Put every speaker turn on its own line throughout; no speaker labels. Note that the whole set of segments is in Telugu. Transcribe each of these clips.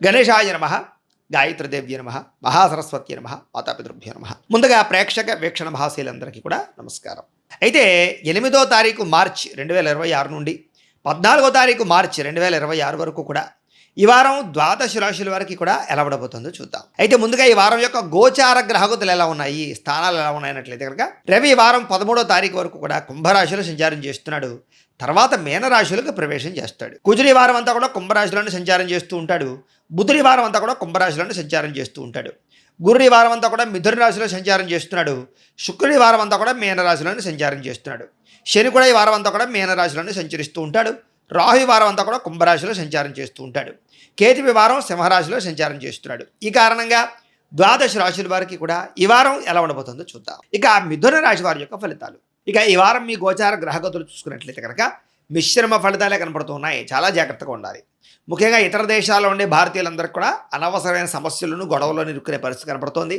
గణేశాయ నమ, గాయత్రీదేవ్య నమ, మహాసరస్వతి నమ, మాతాపితృభ్యో నమ. ముందుగా ప్రేక్షక వీక్షణ మహాశీలందరికీ కూడా నమస్కారం. అయితే 8వ తారీఖు మార్చి 2026 నుండి 14వ తారీఖు మార్చి 2026 వరకు కూడా ఈ వారం ద్వాదశ రాశుల వారికి కూడా ఎలా ఉండబోతుందో చూద్దాం. అయితే ముందుగా ఈ వారం యొక్క గోచార గ్రహగతులు ఎలా ఉన్నాయి, స్థానాలు ఎలా ఉన్నాయన్నట్లయితే కనుక రవి ఈ వారం 13వ తారీఖు వరకు కూడా కుంభరాశిలో సంచారం చేస్తున్నాడు. తర్వాత మీనరాశులకు ప్రవేశం చేస్తాడు. కుజుడి వారం అంతా కూడా కుంభరాశిలోనే సంచారం చేస్తూ ఉంటాడు. బుధుడి వారం అంతా కూడా కుంభరాశిలోనే సంచారం చేస్తూ ఉంటాడు. గురుడి వారం అంతా కూడా మిథున రాశిలో సంచారం చేస్తున్నాడు. శుక్రుడి వారం అంతా కూడా మీనరాశిలోనే సంచారం చేస్తున్నాడు. శని కూడా ఈ వారం అంతా కూడా మీనరాశిలోనే సంచరిస్తూ ఉంటాడు. రాహు వారం అంతా కూడా కుంభరాశిలో సంచారం చేస్తూ ఉంటాడు. కేతువి వారం సింహరాశిలో సంచారం చేస్తున్నాడు. ఈ కారణంగా ద్వాదశ రాశుల వారికి కూడా ఈ వారం ఎలా ఉండబోతుందో చూద్దాం. ఇక మిథున రాశి వారి యొక్క ఫలితాలు. ఇక ఈ వారం మీ గోచార గ్రహగతులు చూసుకున్నట్లయితే కనుక మిశ్రమ ఫలితాలే కనపడుతున్నాయి. చాలా జాగ్రత్తగా ఉండాలి. ముఖ్యంగా ఇతర దేశాల్లో ఉండే భారతీయులందరికీ కూడా అనవసరమైన సమస్యలను గొడవలను ఇరుక్కునే పరిస్థితి కనపడుతోంది.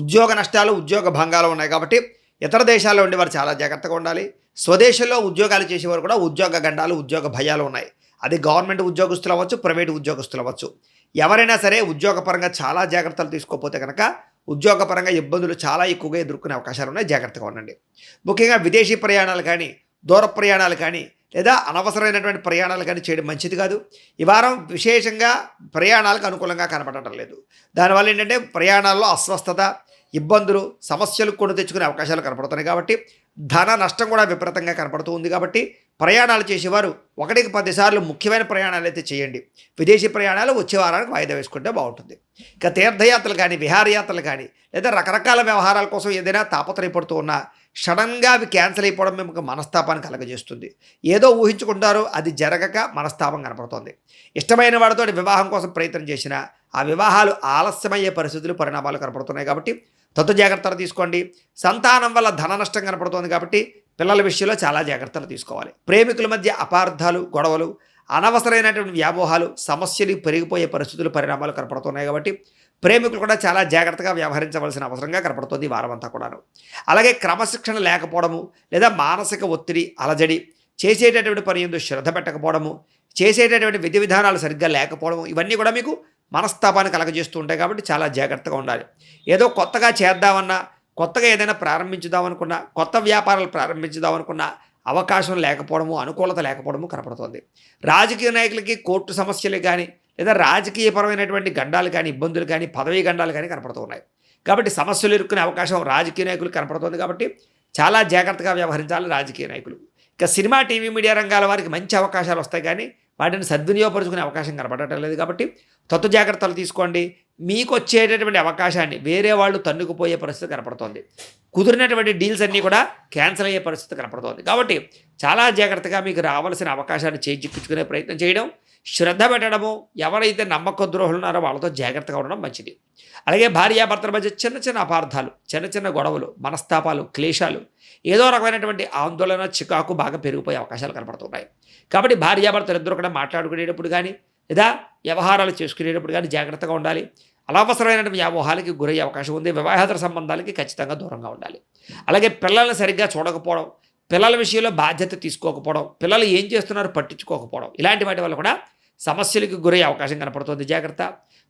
ఉద్యోగ నష్టాలు, ఉద్యోగ భంగాలు ఉన్నాయి కాబట్టి ఇతర దేశాల్లో ఉండే వారు చాలా జాగ్రత్తగా ఉండాలి. స్వదేశంలో ఉద్యోగాలు చేసేవారు కూడా ఉద్యోగ గండాలు, ఉద్యోగ భయాలు ఉన్నాయి. అది గవర్నమెంట్ ఉద్యోగస్తులు అవ్వచ్చు, ప్రైవేటు ఉద్యోగస్తులు అవ్వచ్చు. ఎవరైనా సరే ఉద్యోగపరంగా చాలా జాగ్రత్తలు తీసుకోకపోతే కనుక ఉద్యోగపరంగా ఇబ్బందులు చాలా ఎక్కువగా ఎదుర్కొనే అవకాశాలు ఉన్నాయి. జాగ్రత్తగా ఉండండి. ముఖ్యంగా విదేశీ ప్రయాణాలు కానీ, దూర ప్రయాణాలు కానీ, లేదా అనవసరమైనటువంటి ప్రయాణాలు కానీ చేయడం మంచిది కాదు. ఈ వారం విశేషంగా ప్రయాణాలకు అనుకూలంగా కనపడటం లేదు. దానివల్ల ఏంటంటే ప్రయాణాల్లో అస్వస్థత, ఇబ్బందులు, సమస్యలు కొని తెచ్చుకునే అవకాశాలు కనపడుతున్నాయి. కాబట్టి ధన నష్టం కూడా విపరీతంగా కనపడుతూ ఉంది. కాబట్టి ప్రయాణాలు చేసేవారు 1కి 10 సార్లు ముఖ్యమైన ప్రయాణాలు అయితే చేయండి. విదేశీ ప్రయాణాలు వచ్చే వారానికి వాయిదా వేసుకుంటే బాగుంటుంది. ఇక తీర్థయాత్రలు కానీ, విహారయాత్రలు కానీ, లేదా రకరకాల వ్యవహారాల కోసం ఏదైనా తాపత్రయపడుతూ ఉన్నా సడన్గా అవి క్యాన్సిల్ అయిపోవడం మీకు మనస్తాపాన్ని కలగజేస్తుంది. ఏదో ఊహించుకుంటారో అది జరగక మనస్తాపం కనపడుతుంది. ఇష్టమైన వాడితో వివాహం కోసం ప్రయత్నం చేసినా ఆ వివాహాలు ఆలస్యమయ్యే పరిస్థితులు, పరిణామాలు కనపడుతున్నాయి. కాబట్టి జాగ్రత్తలు తీసుకోండి. సంతానం వల్ల ధన నష్టం కనపడుతోంది కాబట్టి పిల్లల విషయంలో చాలా జాగ్రత్తలు తీసుకోవాలి. ప్రేమికుల మధ్య అపార్థాలు, గొడవలు, అనవసరమైనటువంటి వ్యామోహాలు, సమస్యలు పెరిగిపోయే పరిస్థితులు, పరిణామాలు కనపడుతున్నాయి. కాబట్టి ప్రేమికులు కూడా చాలా జాగ్రత్తగా వ్యవహరించవలసిన అవసరంగా కనపడుతుంది ఈ వారం అంతా కూడాను. అలాగే క్రమశిక్షణ లేకపోవడము, లేదా మానసిక ఒత్తిడి, అలజడి, చేసేటటువంటి పని ఎందు శ్రద్ధ పెట్టకపోవడము, చేసేటటువంటి విధి విధానాలు సరిగ్గా లేకపోవడము, ఇవన్నీ కూడా మీకు మనస్తాపాన్ని కలగజేస్తూ ఉంటాయి. కాబట్టి చాలా జాగ్రత్తగా ఉండాలి. ఏదో కొత్తగా చేద్దామన్నా, కొత్తగా ఏదైనా ప్రారంభించుదామనుకున్నా, కొత్త వ్యాపారాలు ప్రారంభించుదామనుకున్నా అవకాశం లేకపోవడము, అనుకూలత లేకపోవడము కనపడుతుంది. రాజకీయ నాయకులకి కోర్టు సమస్యలు కానీ, లేదా రాజకీయపరమైనటువంటి గండాలు కానీ, ఇబ్బందులు కానీ, పదవీ గండాలు కానీ కనపడుతూ ఉన్నాయి. కాబట్టి సమస్యలు ఇరుక్కునే అవకాశం రాజకీయ నాయకులు కనపడుతుంది. కాబట్టి చాలా జాగ్రత్తగా వ్యవహరించాలి రాజకీయ నాయకులు. ఇక సినిమా, టీవీ, మీడియా రంగాల వారికి మంచి అవకాశాలు వస్తాయి కానీ వాటిని సద్వినియోగపరుచుకునే అవకాశం కనపడటం లేదు. కాబట్టి జాగ్రత్తలు తీసుకోండి. మీకు వచ్చేటటువంటి అవకాశాన్ని వేరే వాళ్ళు తన్నుకుపోయే పరిస్థితి కనపడుతోంది. కుదిరినటువంటి డీల్స్ అన్నీ కూడా క్యాన్సిల్ అయ్యే పరిస్థితి కనపడుతోంది. కాబట్టి చాలా జాగ్రత్తగా మీకు రావాల్సిన అవకాశాన్ని చేజిక్కించుకునే ప్రయత్నం చేయడం, శ్రద్ధ పెట్టడము, ఎవరైతే నమ్మక ద్రోహులు ఉన్నారో వాళ్ళతో జాగ్రత్తగా ఉండడం మంచిది. అలాగే భార్యాభర్తల మధ్య చిన్న చిన్న అపార్థాలు, చిన్న చిన్న గొడవలు, మనస్తాపాలు, క్లేశాలు, ఏదో రకమైనటువంటి ఆందోళన, చికాకు బాగా పెరిగిపోయే అవకాశాలు కనపడుతున్నాయి. కాబట్టి భార్యాభర్తలు ఇద్దరు కూడా మాట్లాడుకునేటప్పుడు కానీ, లేదా వ్యవహారాలు చేసుకునేటప్పుడు కానీ జాగ్రత్తగా ఉండాలి. అనవసరమైనటువంటి వ్యామోహాలకి గురయ్యే అవకాశం ఉంది. వివాహేతర సంబంధాలకి ఖచ్చితంగా దూరంగా ఉండాలి. అలాగే పిల్లల్ని సరిగ్గా చూడకపోవడం, పిల్లల విషయంలో బాధ్యత తీసుకోకపోవడం, పిల్లలు ఏం చేస్తున్నారో పట్టించుకోకపోవడం, ఇలాంటి వాటి వల్ల కూడా సమస్యలకు గురయ్యే అవకాశం కనపడుతుంది. జాగ్రత్త.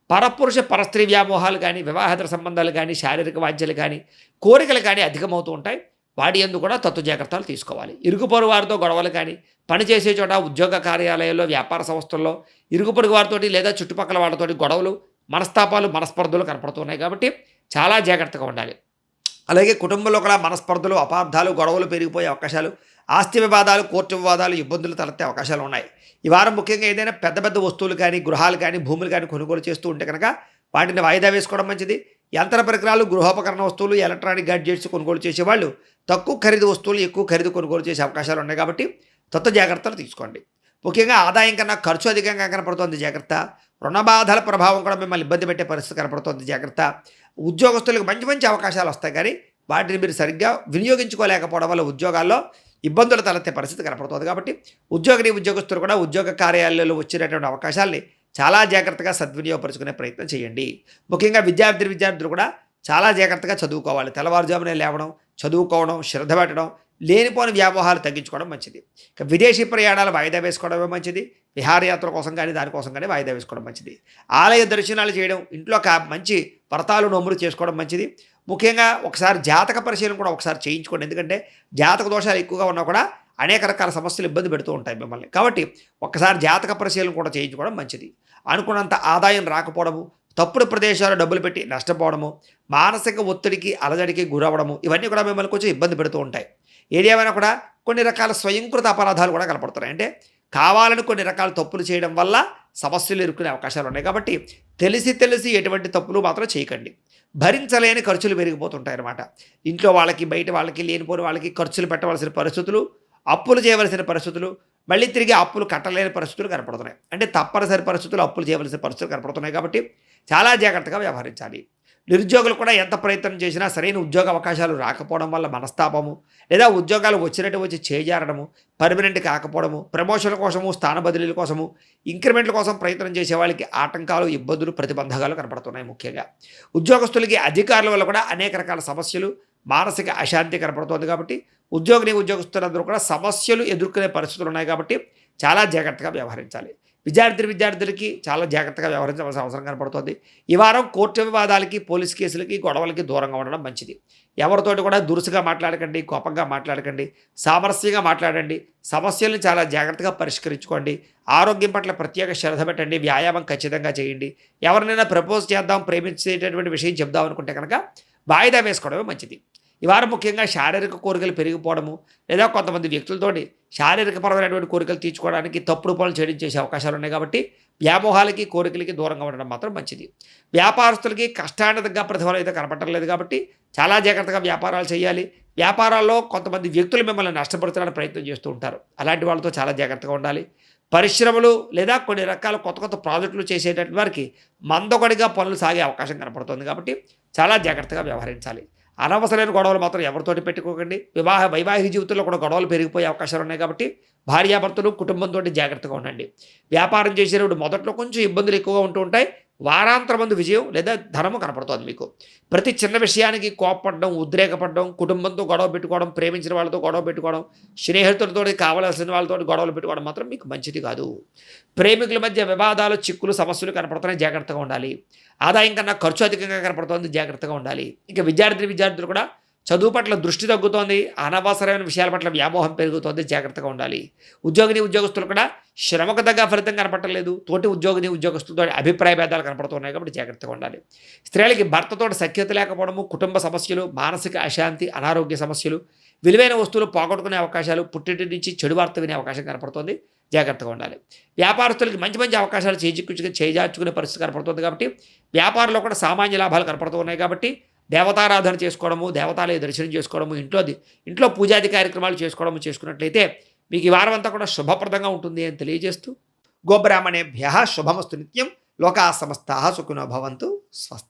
పరపురుష పరస్త్రీ వ్యామోహాలు కానీ, వివాహేతర సంబంధాలు కానీ, శారీరక వాంఛలు కానీ, కోరికలు కానీ అధికమవుతూ ఉంటాయి. వాటి యందు కూడా జాగ్రత్తలు తీసుకోవాలి. ఇరుగు పొరుగు వారితో గొడవలు కానీ, పనిచేసే చోట, ఉద్యోగ కార్యాలయాల్లో, వ్యాపార సంస్థల్లో ఇరుగు పొరుగు వారితోటి లేదా చుట్టుపక్కల వాళ్ళతోటి గొడవలు, మనస్తాపాలు, మనస్పర్ధలు కనపడుతున్నాయి. కాబట్టి చాలా జాగ్రత్తగా ఉండాలి. అలాగే కుటుంబంలో కూడా మనస్పర్ధలు, అపార్థాలు, గొడవలు పెరిగిపోయే అవకాశాలు, ఆస్తి వివాదాలు, కోర్టు వివాదాలు, ఇబ్బందులు తలెత్తే అవకాశాలు ఉన్నాయి. ఈ వారం ముఖ్యంగా ఏదైనా పెద్ద పెద్ద వస్తువులు కానీ, గృహాలు కానీ, భూములు కానీ కొనుగోలు చేస్తూ ఉంటే కనుక వాటిని వాయిదా వేసుకోవడం మంచిది. యంత్ర పరికరాలు, గృహోపకరణ వస్తువులు, ఎలక్ట్రానిక్ గ్యాడ్జెట్స్ కొనుగోలు చేసేవాళ్ళు తక్కువ ఖరీదు వస్తువులు ఎక్కువ ఖరీదు కొనుగోలు చేసే అవకాశాలు ఉన్నాయి. కాబట్టి జాగ్రత్తలు తీసుకోండి. ముఖ్యంగా ఆదాయం కన్నా ఖర్చు అధికంగా కనపడుతోంది. జాగ్రత్త. రుణ బాధల ప్రభావం కూడా మిమ్మల్ని ఇబ్బంది పెట్టే పరిస్థితి కనపడుతోంది. జాగ్రత్త. ఉద్యోగస్తులకు మంచి మంచి అవకాశాలు వస్తాయి కానీ వాటిని మీరు సరిగ్గా వినియోగించుకోలేకపోవడం వల్ల ఉద్యోగాల్లో ఇబ్బందులు తలెత్తే పరిస్థితి కనపడుతుంది. కాబట్టి ఉద్యోగస్తులు కూడా ఉద్యోగ కార్యాలయాల్లో వచ్చినటువంటి అవకాశాలని చాలా జాగ్రత్తగా సద్వినియోగపరుచుకునే ప్రయత్నం చేయండి. ముఖ్యంగా విద్యార్థులు కూడా చాలా జాగ్రత్తగా చదువుకోవాలి. తెల్లవారుజామునే లేవడం, చదువుకోవడం, శ్రద్ధ పెట్టడం, లేనిపోని వ్యామోహాలు తగ్గించుకోవడం మంచిది. ఇక విదేశీ ప్రయాణాలు వాయిదా వేసుకోవడమే మంచిది. విహారయాత్ర కోసం కానీ దానికోసం కానీ వాయిదా వేసుకోవడం మంచిది. ఆలయ దర్శనాలు చేయడం, ఇంట్లో మంచి వ్రతాలు నోములు చేసుకోవడం మంచిది. ముఖ్యంగా ఒకసారి జాతక పరిశీలన కూడా ఒకసారి చేయించుకోండి. ఎందుకంటే జాతక దోషాలు ఎక్కువగా ఉన్నా కూడా అనేక రకాల సమస్యలు ఇబ్బంది పెడుతూ ఉంటాయి మిమ్మల్ని. కాబట్టి ఒక్కసారి జాతక పరిశీలన కూడా చేయించుకోవడం మంచిది. అనుకున్నంత ఆదాయం రాకపోవడము, తప్పుడు ప్రదేశాల్లో డబ్బులు పెట్టి నష్టపోవడము, మానసిక ఒత్తిడికి అలజడికి గురవ్వడము, ఇవన్నీ కూడా మిమ్మల్ని కొంచెం ఇబ్బంది పెడుతూ ఉంటాయి. ఏది ఏమైనా కూడా కొన్ని రకాల స్వయంకృత అపరాధాలు కూడా కనపడుతున్నాయి. అంటే కావాలని కొన్ని రకాల తప్పులు చేయడం వల్ల సమస్యలు ఇరుక్కునే అవకాశాలు ఉన్నాయి. కాబట్టి తెలిసి ఎటువంటి తప్పులు మాత్రం చేయకండి. భరించలేని ఖర్చులు పెరిగిపోతుంటాయి అన్నమాట. ఇంట్లో వాళ్ళకి, బయట వాళ్ళకి, లేనిపోని వాళ్ళకి ఖర్చులు పెట్టవలసిన పరిస్థితులు, అప్పులు చేయవలసిన పరిస్థితులు, మళ్ళీ తిరిగి అప్పులు కట్టలేని పరిస్థితులు కనపడుతున్నాయి. అంటే తప్పనిసరి పరిస్థితులు, అప్పులు చేయవలసిన పరిస్థితులు కనపడుతున్నాయి. కాబట్టి చాలా జాగ్రత్తగా వ్యవహరించాలి. నిరుద్యోగులు కూడా ఎంత ప్రయత్నం చేసినా సరైన ఉద్యోగ అవకాశాలు రాకపోవడం వల్ల మనస్తాపము, లేదా ఉద్యోగాలు వచ్చినట్టు వచ్చి చేజారడము, పర్మనెంట్ కాకపోవడము, ప్రమోషన్ల కోసము, స్థాన బదిలీల కోసము, ఇంక్రిమెంట్ల కోసం ప్రయత్నం చేసే వాళ్ళకి ఆటంకాలు, ఇబ్బందులు, ప్రతిబంధకాలు కనపడుతున్నాయి. ముఖ్యంగా ఉద్యోగస్తులకి అధికారుల వల్ల కూడా అనేక రకాల సమస్యలు, మానసిక అశాంతి కనపడుతోంది. కాబట్టి ఉద్యోగస్తులందరూ కూడా సమస్యలు ఎదుర్కొనే పరిస్థితులు ఉన్నాయి. కాబట్టి చాలా జాగ్రత్తగా వ్యవహరించాలి. విద్యార్థులకి చాలా జాగ్రత్తగా వ్యవహరించవలసిన అవసరం కనపడుతుంది. ఈ వారం కోర్టు వివాదాలకి, పోలీస్ కేసులకి, గొడవలకి దూరంగా ఉండడం మంచిది. ఎవరితోటి కూడా దురుసుగా మాట్లాడకండి, కోపంగా మాట్లాడకండి, సామరస్యంగా మాట్లాడండి. సమస్యలను చాలా జాగ్రత్తగా పరిష్కరించుకోండి. ఆరోగ్యం పట్ల ప్రత్యేక శ్రద్ధ పెట్టండి. వ్యాయామం ఖచ్చితంగా చేయండి. ఎవరినైనా ప్రపోజ్ చేద్దాం, ప్రేమించేటటువంటి విషయం చెప్దాం అనుకుంటే కనుక వాయిదా వేసుకోవడమే మంచిది. ఈ వారం ముఖ్యంగా శారీరక కోరికలు పెరిగిపోవడము, లేదా కొంతమంది వ్యక్తులతోటి శారీరకపరమైనటువంటి కోరికలు తీర్చుకోవడానికి తప్పుడు పనులు చేయడం చేసే అవకాశాలు ఉన్నాయి. కాబట్టి వ్యామోహాలకి, కోరికలకి దూరంగా ఉండడం మాత్రం మంచిది. వ్యాపారస్తులకి కష్టానికి తగ్గ ప్రతిఫలం అయితే కనపడటం లేదు. కాబట్టి చాలా జాగ్రత్తగా వ్యాపారాలు చేయాలి. వ్యాపారాల్లో కొంతమంది వ్యక్తులు మిమ్మల్ని నష్టపరచడానికి ప్రయత్నం చేస్తూ ఉంటారు. అలాంటి వాళ్ళతో చాలా జాగ్రత్తగా ఉండాలి. పరిశ్రమలు లేదా కొన్ని రకాల కొత్త ప్రాజెక్టులు చేసేటటువంటి వారికి మందొకడిగా పనులు సాగే అవకాశం కనపడుతుంది. కాబట్టి చాలా జాగ్రత్తగా వ్యవహరించాలి. అనవసరమైన గొడవలు మాత్రం ఎవరితోటి పెట్టుకోకండి. వైవాహిక జీవితంలో కూడా గొడవలు పెరిగిపోయే అవకాశాలు ఉన్నాయి. కాబట్టి భార్యాభర్తలు, కుటుంబంతో జాగ్రత్తగా ఉండండి. వ్యాపారం చేసేటప్పుడు మొదట్లో కొంచెం ఇబ్బందులు ఎక్కువగా ఉంటూ ఉంటాయి. వారాంతరమందు విజయం లేదా ధనము కనపడుతుంది మీకు. ప్రతి చిన్న విషయానికి కోపపడడం, ఉద్రేకపడడం, కుటుంబంతో గొడవ పెట్టుకోవడం, ప్రేమించిన వాళ్ళతో గొడవ పెట్టుకోవడం, స్నేహితులతో కావలసిన వాళ్ళతో గొడవలు పెట్టుకోవడం మాత్రం మీకు మంచిది కాదు. ప్రేమికుల మధ్య వివాదాలు, చిక్కులు, సమస్యలు కనపడుతున్నాయి. జాగ్రత్తగా ఉండాలి. ఆదాయం కన్నా ఖర్చు అధికంగా కనపడుతోంది. జాగ్రత్తగా ఉండాలి. ఇక విద్యార్థులు కూడా చదువు పట్ల దృష్టి తగ్గుతోంది. అనవసరమైన విషయాల పట్ల వ్యామోహం పెరుగుతోంది. జాగ్రత్తగా ఉండాలి. ఉద్యోగస్తులు కూడా శ్రమకు తగ్గ ఫలితం కనపడలేదు. తోటి ఉద్యోగస్తులతో అభిప్రాయ భేదాలు కనపడుతున్నాయి. కాబట్టి జాగ్రత్తగా ఉండాలి. స్త్రీలకి భర్తతో సఖ్యత లేకపోవడము, కుటుంబ సమస్యలు, మానసిక అశాంతి, అనారోగ్య సమస్యలు, విలువైన వస్తువులు పోగొట్టుకునే అవకాశాలు, పుట్టింటి నుంచి చెడు వార్త వినే అవకాశం కనపడుతుంది. జాగ్రత్తగా ఉండాలి. వ్యాపారస్తులకి మంచి అవకాశాలు చేజార్చుకునే పరిస్థితి కనపడుతుంది. కాబట్టి వ్యాపారంలో కూడా సామాన్య లాభాలు కనపడుతూ ఉన్నాయి. కాబట్టి దేవతారాధన చేసుకోవడము, దేవతాలయ దర్శనం చేసుకోవడము, ఇంట్లో పూజాది కార్యక్రమాలు చేసుకున్నట్లయితే మీకు ఈ వారం అంతా కూడా శుభప్రదంగా ఉంటుంది అని తెలియజేస్తూ, గోబ్రాహ్మణేభ్యః శుభమస్తు నిత్యం. లోకాః సమస్తాః సుఖినో భవంతు. స్వస్తి.